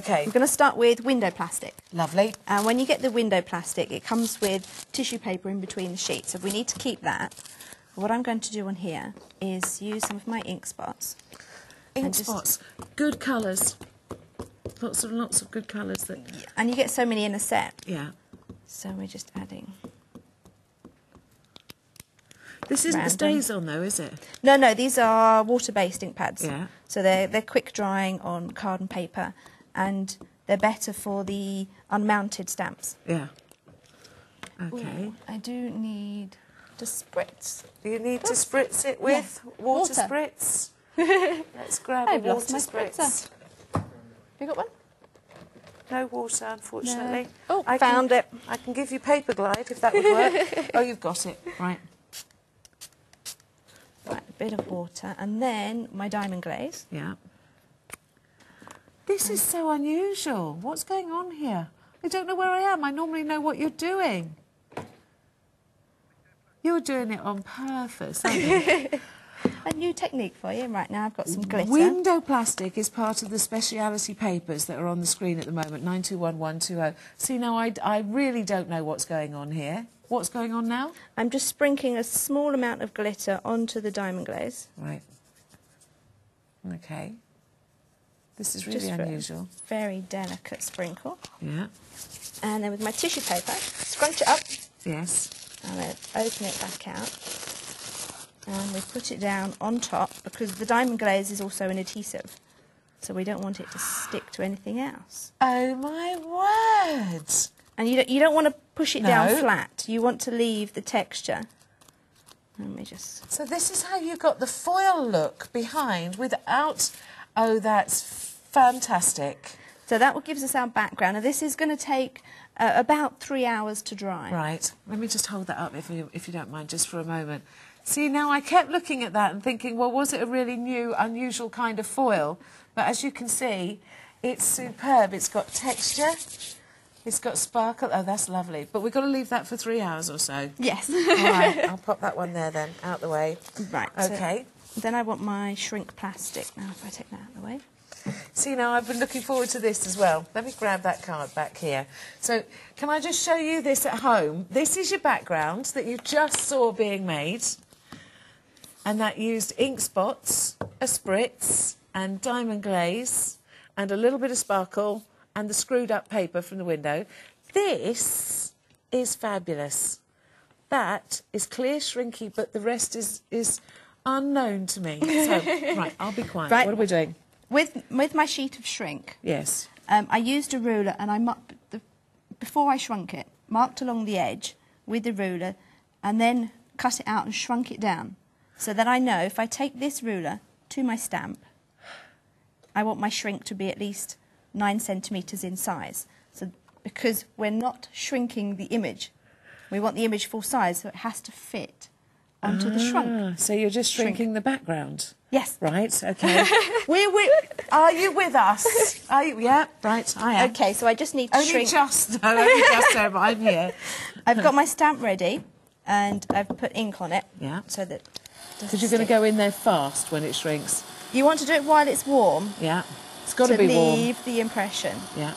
Okay. We're going to start with window plastic. Lovely. And when you get the window plastic, it comes with tissue paper in between the sheets. So we need to keep that. What I'm going to do on here is use some of my ink spots. Ink spots. Good colours. Lots of good colours. That. And you get so many in a set. Yeah. So we're just adding. This isn't the Stays On though, is it? No, these are water-based ink pads. Yeah. So they're quick drying on card and paper, and they're better for the unmounted stamps. Yeah. Okay. Ooh, I do need to spritz. You need to spritz it with water spritz. Let's grab a water spritz. Have you got one? No water, unfortunately. No. Oh, found it. I can give you paper glide if that would work. Oh, you've got it. Right. Right, a bit of water, and then my diamond glaze. Yeah. This is so unusual. What's going on here? I don't know where I am. I normally know what you're doing. You're doing it on purpose, aren't you? A new technique for you. Right, now I've got some glitter. Window plastic is part of the speciality papers that are on the screen at the moment, 921120. See, now I really don't know what's going on here. What's going on now? I'm just sprinkling a small amount of glitter onto the diamond glaze. Right. Okay. This is really unusual. Very delicate sprinkle. Yeah. And then with my tissue paper, scrunch it up. Yes. And then open it back out. And we put it down on top because the diamond glaze is also an adhesive. So we don't want it to stick to anything else. Oh, my word. And you don't want to push it down flat. You want to leave the texture. Let me just... So this is how you got the foil look behind without... Oh, that's fantastic. So that gives us our background. Now this is going to take about 3 hours to dry. Right. Let me just hold that up if you don't mind, just for a moment. See, now I kept looking at that and thinking, well, was it a really new, unusual kind of foil? But as you can see, it's superb. It's got texture. It's got sparkle. Oh, that's lovely. But we've got to leave that for 3 hours or so. Yes. All right. I'll pop that one there then, out the way. Right. Okay. So then I want my shrink plastic. Now, if I take that out of the way. See, now I've been looking forward to this as well. Let me grab that card back here. So, can I just show you this at home? This is your background that you just saw being made. And that used ink spots, a spritz, and diamond glaze, and a little bit of sparkle, and the screwed up paper from the window. This is fabulous. That is clear shrinky, but the rest is unknown to me. So, right, I'll be quiet. Right. What are we doing? With my sheet of shrink, Yes. I used a ruler and I before I shrunk it, marked along the edge with the ruler and then cut it out and shrunk it down so that I know if I take this ruler to my stamp, I want my shrink to be at least 9 centimetres in size. So because we're not shrinking the image, we want the image full size, so it has to fit onto the shrunk. So you're just shrinking the background? Yes. Right, okay. Are you with us? Are you? Yeah, right, I am. Okay, so I just need to shrink. Only just so, but I'm here. I've got my stamp ready and I've put ink on it. Yeah. So that Because you're going to go in there fast when it shrinks. You want to do it while it's warm. Yeah. It's got to be warm. To leave the impression. Yeah.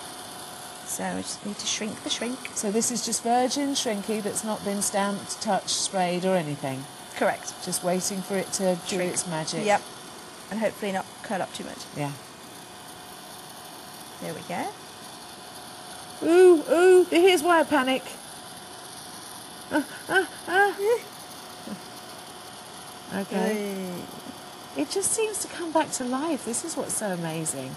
So I just need to shrink the shrink. So this is just virgin shrinky that's not been stamped, touched, sprayed or anything? Correct. Just waiting for it to do its magic. Yep. And hopefully not curl up too much. Yeah. There we go. Ooh, ooh, here's why I panic. Okay. It just seems to come back to life. This is what's so amazing.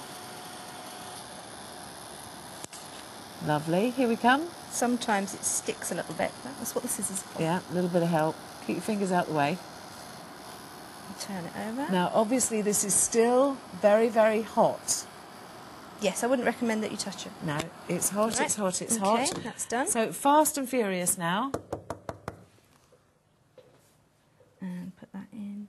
Lovely. Here we come. Sometimes it sticks a little bit. That's what the scissors are for. Yeah, a little bit of help. Keep your fingers out the way. Turn it over. Now, obviously, this is still very, very hot. Yes, I wouldn't recommend that you touch it. No, it's hot, Right. it's hot, it's Okay, hot. that's done. So, fast and furious now. And put that in.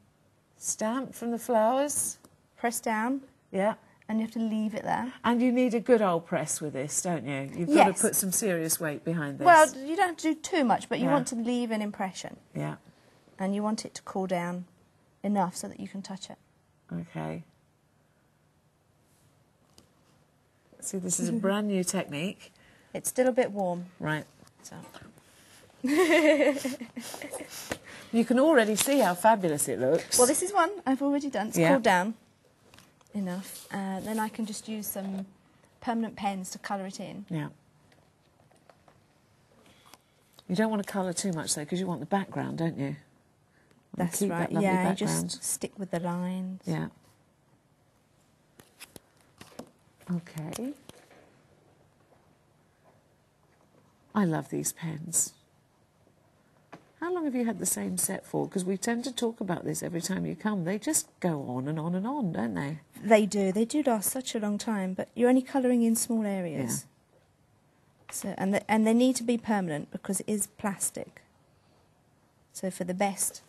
Stamp from the flowers. Press down. Yeah. And you have to leave it there. And you need a good old press with this, don't you? You've got to put some serious weight behind this. Well, you don't have to do too much, but you Yeah. want to leave an impression. Yeah. And you want it to cool down enough so that you can touch it. Okay. See, this is a brand new technique. It's still a bit warm. Right. So. You can already see how fabulous it looks. Well, this is one I've already done. It's Yeah. cooled down enough. Then I can just use some permanent pens to colour it in. Yeah. You don't want to colour too much, though, because you want the background, don't you? That's keep right. that lovely Yeah, background. just stick with the lines. Yeah. Okay. I love these pens. How long have you had the same set for? Because we tend to talk about this every time you come. They just go on and on and on, don't they? They do. They do last such a long time, but you're only colouring in small areas. Yeah. So, and they need to be permanent because it is plastic. So for the best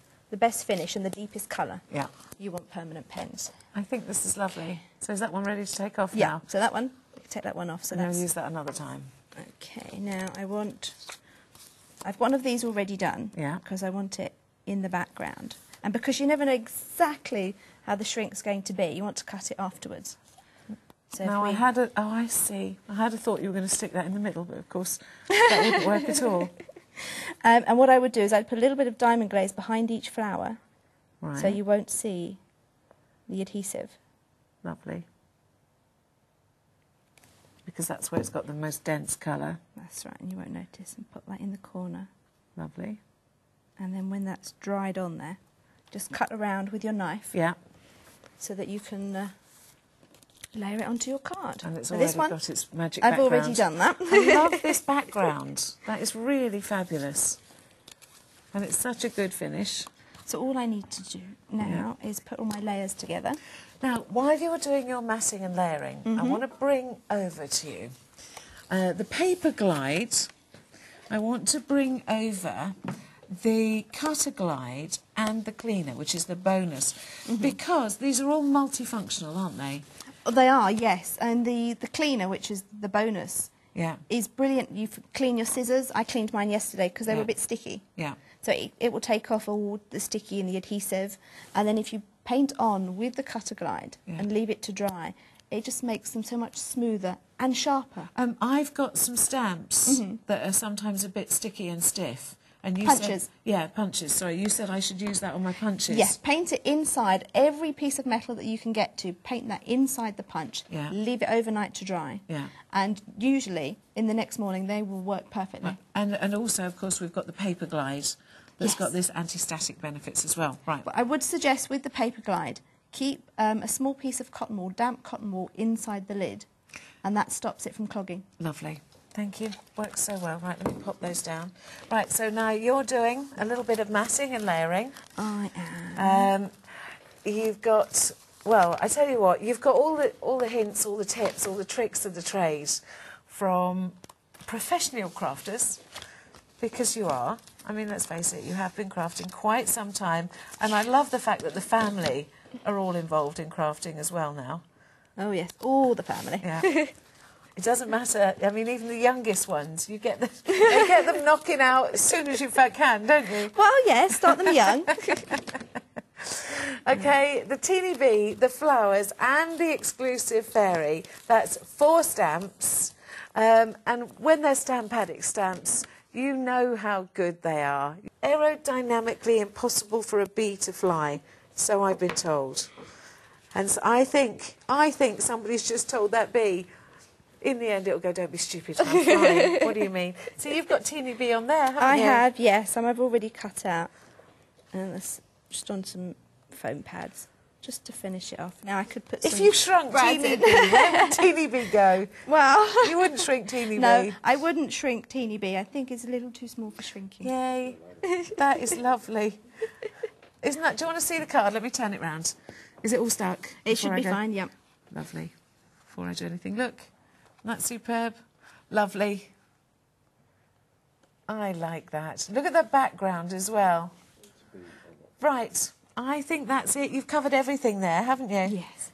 finish and the deepest colour, Yeah. you want permanent pens. I think this is lovely. So is that one ready to take off Yeah. now? So that one, we can take that one off. So And I'll that's use that another time. okay. Now I've one of these already done. Yeah. Because I want it in the background, and because you never know exactly how the shrink's going to be, you want to cut it afterwards. So Now, I see. I had a thought you were going to stick that in the middle, but of course that wouldn't work at all. And what I would do is I'd put a little bit of diamond glaze behind each flower, Right. so you won't see the adhesive. Lovely. Because that's where it's got the most dense colour. That's right, and you won't notice. And put that in the corner. Lovely. And then when that's dried on there, just cut around with your knife Yeah. so that you can layer it onto your card. And it's So already this one, got its magic I've background. already done that. I love this background. That is really fabulous. And it's such a good finish. So all I need to do now is put all my layers together. Now, while you are doing your matting and layering, I want to bring over to you the paper glide. I want to bring over the cutter glide and the cleaner, which is the bonus, because these are all multifunctional, aren't they? They are, yes. And the cleaner, which is the bonus, Yeah. is brilliant. You clean your scissors. I cleaned mine yesterday because they were a bit sticky. Yeah. So it will take off all the sticky and the adhesive. And then if you paint on with the cutter glide and leave it to dry, it just makes them so much smoother and sharper. I've got some stamps that are sometimes a bit sticky and stiff. And you Punches. said, punches. Sorry, you said I should use that on my punches. Yes, paint it inside. Every piece of metal that you can get to, paint that inside the punch. Yeah. Leave it overnight to dry. Yeah. And usually, in the next morning, they will work perfectly. And also, of course, we've got the paper glide that's Yes. got this anti-static benefits as well. Right. But I would suggest with the paper glide, keep a small piece of cotton wool, damp cotton wool, inside the lid, and that stops it from clogging. Lovely. Thank you. Works so well. Right, let me pop those down. Right, so now you're doing a little bit of matting and layering. I am. You've got, well, I tell you what, you've got all the hints, all the tips, all the tricks of the trade from professional crafters, because you are. I mean, let's face it, you have been crafting quite some time, and I love the fact that the family are all involved in crafting as well now. Oh, yes, all the family. Yeah. It doesn't matter. I mean, even the youngest ones, they get them knocking out as soon as you can, don't you? Well, yes, start them young. Okay, the teeny bee, the flowers, and the exclusive fairy. That's 4 stamps. And when they're Stamp Addicts stamps, you know how good they are. Aerodynamically impossible for a bee to fly, so I've been told. And so I think somebody's just told that bee, in the end it'll go, don't be stupid, I'm flying. What do you mean? So you've got teeny bee on there, haven't I you? have, yes, some I've already cut out. And that's just on some foam pads, just to finish it off. Now I could put some... If you shrunk teeny bee, where would teeny bee go? Well... You wouldn't shrink teeny No, bee. I wouldn't shrink teeny bee. I think it's a little too small for shrinking. Yay. That is lovely. Isn't that... Do you want to see the card? Let me turn it round. Is it all stuck? It should before I be go? fine, yep. Lovely. Before I do anything. Look, that's superb. Lovely. I like that. Look at the background as well. Right. I think that's it. You've covered everything there, haven't you? Yes.